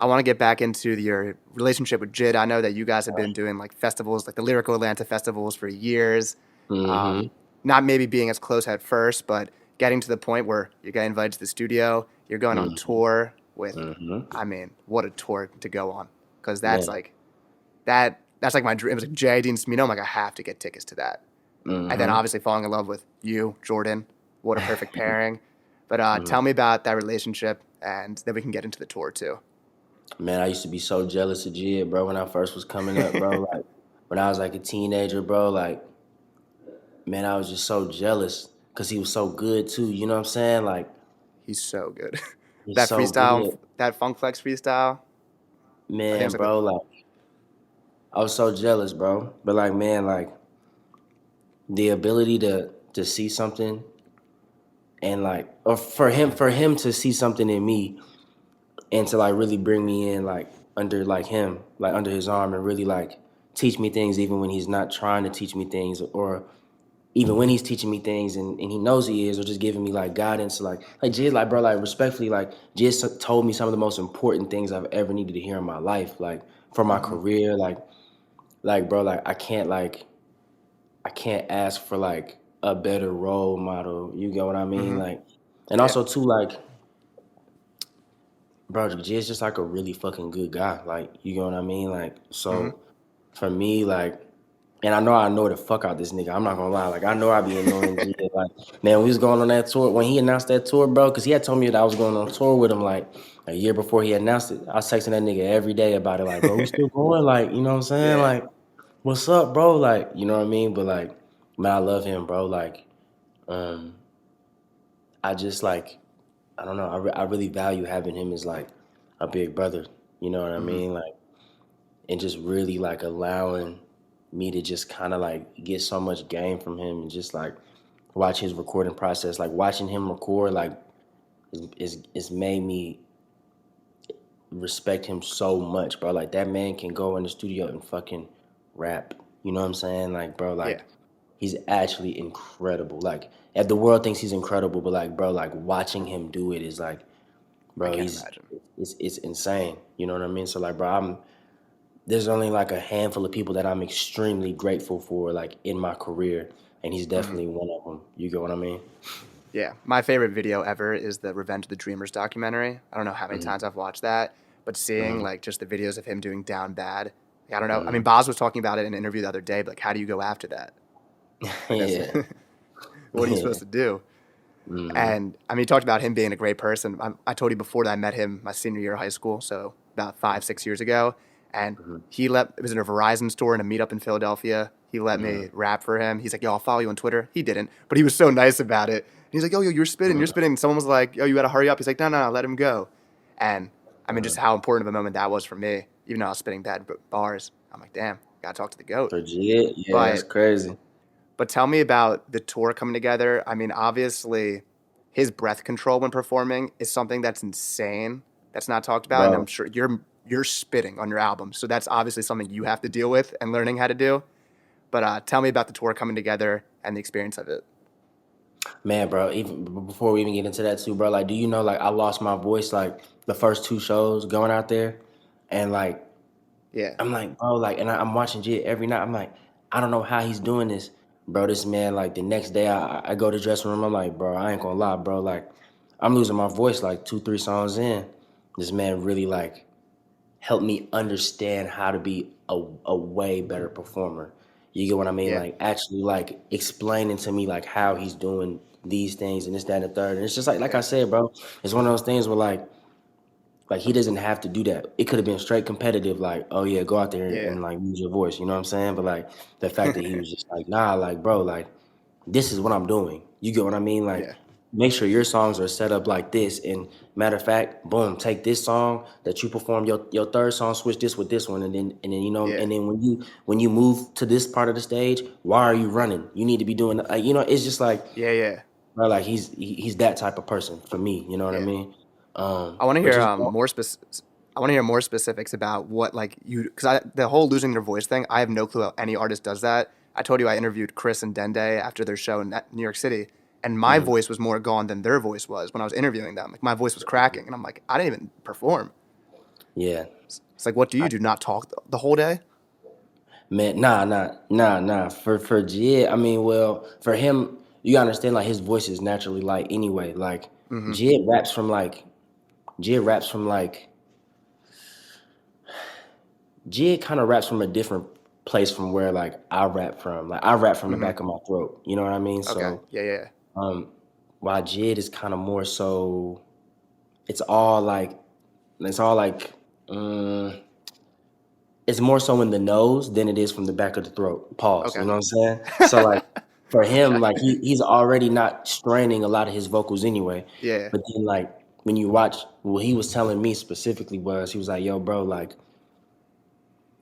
I want to get back into your relationship with JID. I know that you guys have been doing like festivals, like the Lyrical Atlanta festivals for years. Mm-hmm. Not maybe being as close at first, but getting to the point where you get invited to the studio, you're going on Mm-hmm. tour with, Mm-hmm. I mean, what a tour to go on. Because that's Man. like, that's like my dream. It was like JID and Smino. I'm like, I have to get tickets to that. And then Mm-hmm. obviously falling in love with you, Jordan. What a perfect pairing. But tell Mm. me about that relationship, and then we can get into the tour too. Man, I used to be so jealous of Jid, bro, when I first was coming up, bro. Like when I was like a teenager, bro, like man, I was just so jealous because he was so good too. You know what I'm saying? Like He's so good. he's That so freestyle, good. that Funk Flex freestyle. I think it was Man, like the bro, like I was so jealous, bro. But like man, like the ability to see something and like or for him to see something in me and to like really bring me in like under like him like under his arm and really like teach me things even when he's not trying to teach me things or even when he's teaching me things and he knows he is or just giving me like guidance like Jid like bro like respectfully like Jid told me some of the most important things I've ever needed to hear in my life like for my hmm career like bro like I can't ask for like a better role model, you get what I mean, hmm like and yeah. also too like bro, Jay's just like a really fucking good guy. Like, you know what I mean? Like, hmm so for me, like, and I know the fuck out this nigga. I'm not gonna lie. Like, I know I be annoying G. Like, man, we was going on that tour when he announced that tour, bro, because he had told me that I was going on tour with him like a year before he announced it. I was texting that nigga every day about it, like, bro, we still going, like, you know what I'm saying? Yeah. Like, what's up, bro? Like, you know what I mean? But like, man, I love him, bro. Like, um, I just like I don't know. I really value having him as like a big brother. You know what I hmm mean? Like, and just really like allowing me to just kind of like get so much game from him and just like watch his recording process. Like watching him record, like is made me respect him so much, bro. Like that man can go in the studio and fucking rap. You know what I'm saying? Like, bro, Yeah. like he's actually incredible. Like, if the world thinks he's incredible, but like, bro, like watching him do it is like I bro, can't he's imagine. it's insane. You know what I mean? So like, bro, there's only like a handful of people that I'm extremely grateful for, like in my career, and he's hmm definitely one of them. You get what I mean? Yeah. My favorite video ever is the Revenge of the Dreamers documentary. I don't know how many Hmm. times I've watched that, but seeing Hmm. like just the videos of him doing Down Bad, like, I don't know. I Hmm. mean, Boz was talking about it in an interview the other day, but like, how do you go after that? Like, that's Yeah, what are you yeah. supposed to do? Hmm. And I mean, he talked about him being a great person. I told you before that I met him my senior year of high school, so about 5, 6 years ago. And Hmm. it was in a Verizon store in a meetup in Philadelphia. He let Hmm. me rap for him. He's like, yo, I'll follow you on Twitter. He didn't, but he was so nice about it. And he's like, yo, you're spitting, you're spitting. Someone was like, yo, you got to hurry up. He's like, no, let him go. And I mean, just how important of a moment that was for me, even though I was spitting bad bars. I'm like, damn, got to talk to the GOAT. Legit, yeah, that's But crazy. tell me about the tour coming together. I mean, obviously, his breath control when performing is something that's insane. That's not talked about, and I'm Bro, sure you're spitting on your album, so that's obviously something you have to deal with and learning how to do. But tell me about the tour coming together and the experience of it. man, bro, even before we even get into that too, bro, like, do you know, like, I lost my voice, like, the first two shows going out there, and, like, Yeah, I'm like, bro, like, and I'm watching Jit every night. I'm like, I don't know how he's doing this, bro. This man, like, the next day I go to the dressing room. I'm like, bro, I ain't gonna lie, bro. Like, I'm losing my voice like 2, 3 songs in. This man really like helped me understand how to be a way better performer. You get what I mean? yeah, Like, actually, like explaining to me like how he's doing these things and this, that, and the third. And it's just like I yeah, said, bro. It's one of those things where like he doesn't have to do that. It could have been straight competitive, like, oh yeah, go out there yeah, and like use your voice. You know what I'm saying? But like the fact that he was just like, nah, like bro, like this is what I'm doing. You get what I mean? Like yeah, make sure your songs are set up like this. And matter of fact, boom, take this song that you perform your third song, switch this with this one, and then you know, yeah, and then when you move to this part of the stage, why are you running? You need to be doing like you know, it's just like yeah, yeah, bro, like he's that type of person for me. You know what I yeah. mean? I want to But hear just more I want to hear more specifics about what like you because the whole losing their voice thing. I have no clue how any artist does that. I told you I interviewed Chris and Dende after their show in New York City, and my mhm. voice was more gone than their voice was when I was interviewing them. Like my voice was cracking, and I'm like, I didn't even perform. Yeah. It's like, what do you do? Not talk the whole day? Man, nah. For JID, I mean, well, for him, you understand like his voice is naturally light anyway. Like Mm-hmm. JID raps from like JID raps from like JID kind of raps from a different place from where like I rap from. Like I rap from the Mm-hmm. back of my throat. You know what I mean? Okay. So Yeah, yeah. um while JID is kind of more so it's all like it's all like um it's more so in the nose than it is from the back of the throat. Pause. You Okay. know what I'm saying? So like for him, Okay. like he's already not straining a lot of his vocals anyway. Yeah. But then like when you watch what he was telling me specifically was he was like, yo, bro, like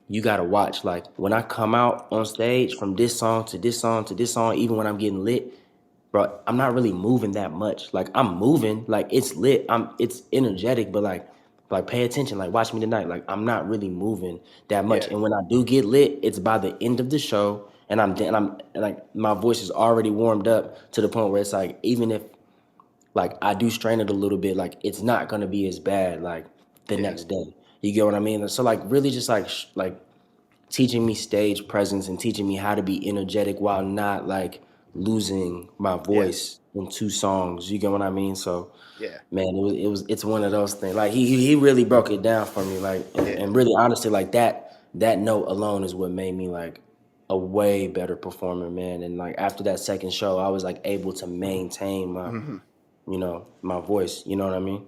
you gotta watch. Like when I come out on stage from this song to this song to this song, even when I'm getting lit, bro, I'm not really moving that much. Like I'm moving, like it's lit, it's energetic, but like pay attention, like watch me tonight. Like I'm not really moving that much. Yeah. And when I do get lit, it's by the end of the show, and I'm like my voice is already warmed up to the point where it's like even if like I do strain it a little bit, like it's not gonna be as bad like the Yeah. next day. You get what I mean? So like really just like like teaching me stage presence and teaching me how to be energetic while not like losing my Yeah. voice in two songs. You get what I mean? So Yeah. man, it's one of those things. Like he really broke it down for me. Like Yeah. and really honestly, like that note alone is what made me like a way better performer, man. And like after that second show, I was like able to maintain my, Mm-hmm. my voice. You know what I mean?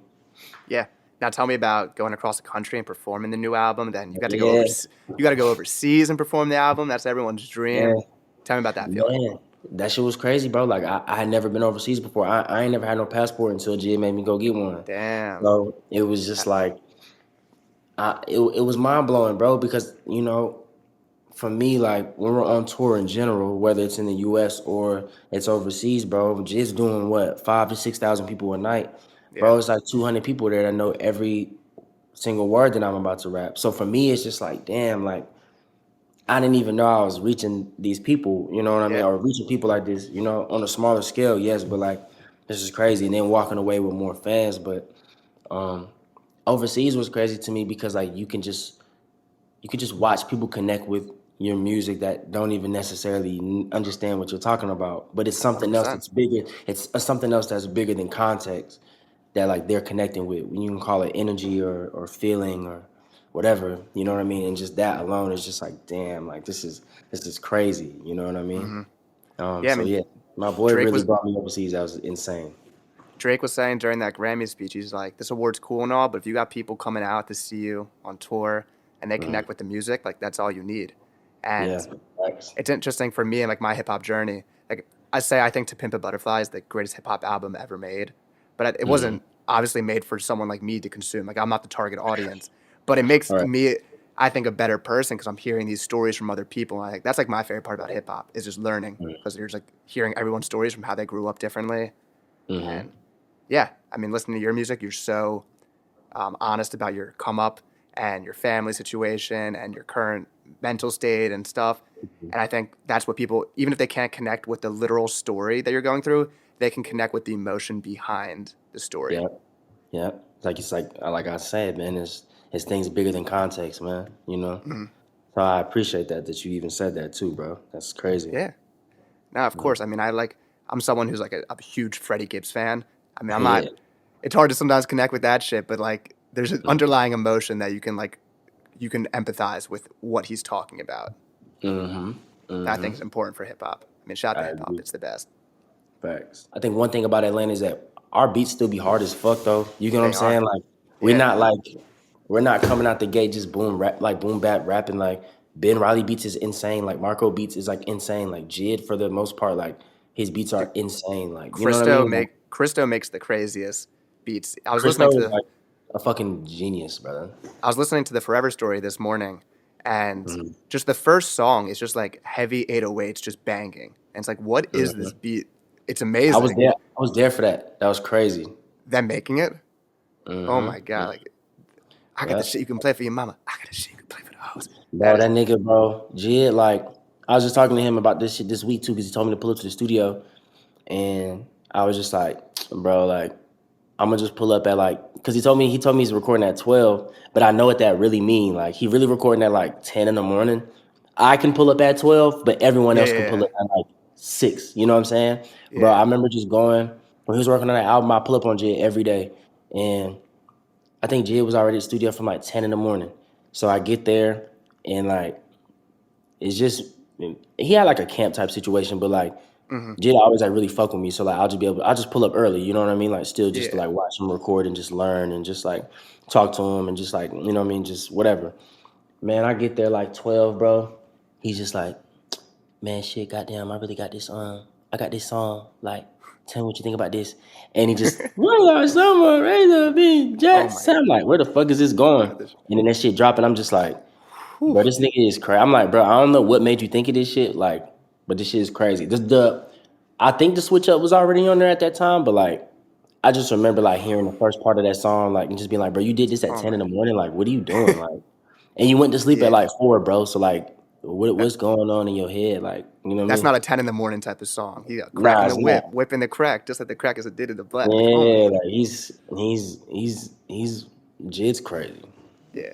Yeah. Now tell me about going across the country and performing the new album. Then you got to go over. Yeah, You got to go overseas and perform the album. That's everyone's yeah. dream. Tell me about that feeling. Man, that shit was crazy, bro. Like I had never been overseas before. I ain't never had no passport until Jid made me go get one. Damn. So it was just like it was mind blowing, bro. Because for me, like when we're on tour in general, whether it's in the U.S. or it's overseas, bro, Jid's doing what 5 to 6 thousand people a night, Yeah. bro. It's like 200 people there that know every single word that I'm about to rap. So for me, it's just like, damn, like. I didn't even know I was reaching these people, you know what I mean, Yeah. or reaching people like this, on a smaller scale, yes, but like this is crazy. And then walking away with more fans, but um, overseas was crazy to me because like you can just watch people connect with your music that don't even necessarily understand what you're talking about, but it's something else 100%. that's bigger. It's something else that's bigger than context that like they're connecting with. You can call it energy or feeling or whatever, you know what I mean? And just that alone is just like, damn, like this is crazy, you know what I mean? Mm-hmm. Yeah. I So mean, yeah, my boy Drake really was brought me overseas. That was insane. Drake was saying during that Grammy speech, he's like, "This award's cool and all, but if you got people coming out to see you on tour and they Mhm. connect with the music, like that's all you need." And Yeah, facts. it's interesting for me and like my hip hop journey. Like I say, I think "To Pimp a Butterfly" is the greatest hip hop album ever made, but it Hmm. wasn't obviously made for someone like me to consume. Like I'm not the target audience, but it makes All right. me, I think, a better person because I'm hearing these stories from other people. And I think that's like my favorite part about hip hop is just learning because you're just like hearing everyone's stories from how they grew up differently. Mm-hmm. And yeah, I mean, listening to your music, you're so honest about your come up and your family situation and your current mental state and stuff. And I think that's what people, even if they can't connect with the literal story that you're going through, they can connect with the emotion behind the story. Yeah, yeah. Like I said, man, it's things bigger than context, man. Mhm. So I appreciate that you even said that too, bro. That's crazy. Yeah. Now, of Yeah. course, I mean, I'm someone who's like a huge Freddie Gibbs fan. I mean, I'm Yeah. not, it's hard to sometimes connect with that shit, but like, there's an underlying emotion that you can empathize with what he's talking about. Mm-hmm. That I Mm-hmm. think is important for hip hop. I mean, shout out I to hip hop. agree. It's the best. Facts. I think one thing about Atlanta is that our beats still be hard as fuck though. You get what I'm They are. saying? Like we're Yeah. not like we're not coming out the gate just boom rap like boom bap rapping like Ben Riley beats is insane. Like Marco beats is like insane. Like Jid for the most part, like his beats Dude, are insane. Like you know what I mean? Like Christo makes the craziest beats. Christo is like a fucking genius, brother. I was listening to the Forever Story this morning, and Mhm. just the first song is just like heavy 808s just banging. And it's like, what is this Mhm. beat? It's I was amazing. there. I was there for that. That was crazy. Them making it. Oh my god! Mm-hmm. Like I got the Yeah. shit you can play for your mama. I got the shit you can play for the hoes. That Bro, is that nigga, bro, Jid, like, I was just talking to him about this shit this week too, because he told me to pull up to the studio, and I was just like, bro, like, I'm gonna just pull up at like, cause he told me he's recording at 12, but I know what that really mean. Like he really recording at like 10 in the morning. I can pull up at 12, but everyone Yeah, else can pull yeah, up at like 6. You know what I'm saying, bro? I yeah. remember just going when he was working on that album. I pull up on JID every day, and I think JID was already at the studio from like 10 in the morning. So I get there, and like it's just he had like a camp type situation, but like Hmm. Jid always like really fuck with me, so like I'll just pull up early, you know what I mean? Like still just to Yeah. like watch him record and just learn and just like talk to him and just like, you know what I mean, just whatever. Man, I get there like 12, bro. He's just like, man, shit, goddamn, I really got this I got this song. Like, tell me what you think about this. And he just, well, someone raise a big Oh jack. my I'm like, where the fuck is this going? God. This. And then that shit dropping, I'm just like, Whew. bro, this nigga is crazy. I'm like, bro, I don't know what made you think of this shit, like, but this shit is crazy. I think the switch up was already on there at that time, but like, I just remember like hearing the first part of that song, like, and just being like, bro, you did this at Oh 10 in my. the morning, like, what are you doing, like? And you went to sleep at Yeah. like 4, bro. So like, That, what's going on in your head, like, you know what I that's mean? not a 10 in the morning type of song. He got Nah, cracking the it's not. whip, whipping the crack, just like the crack as it did in the black. Come on. Yeah, like he's Jid's crazy. Yeah.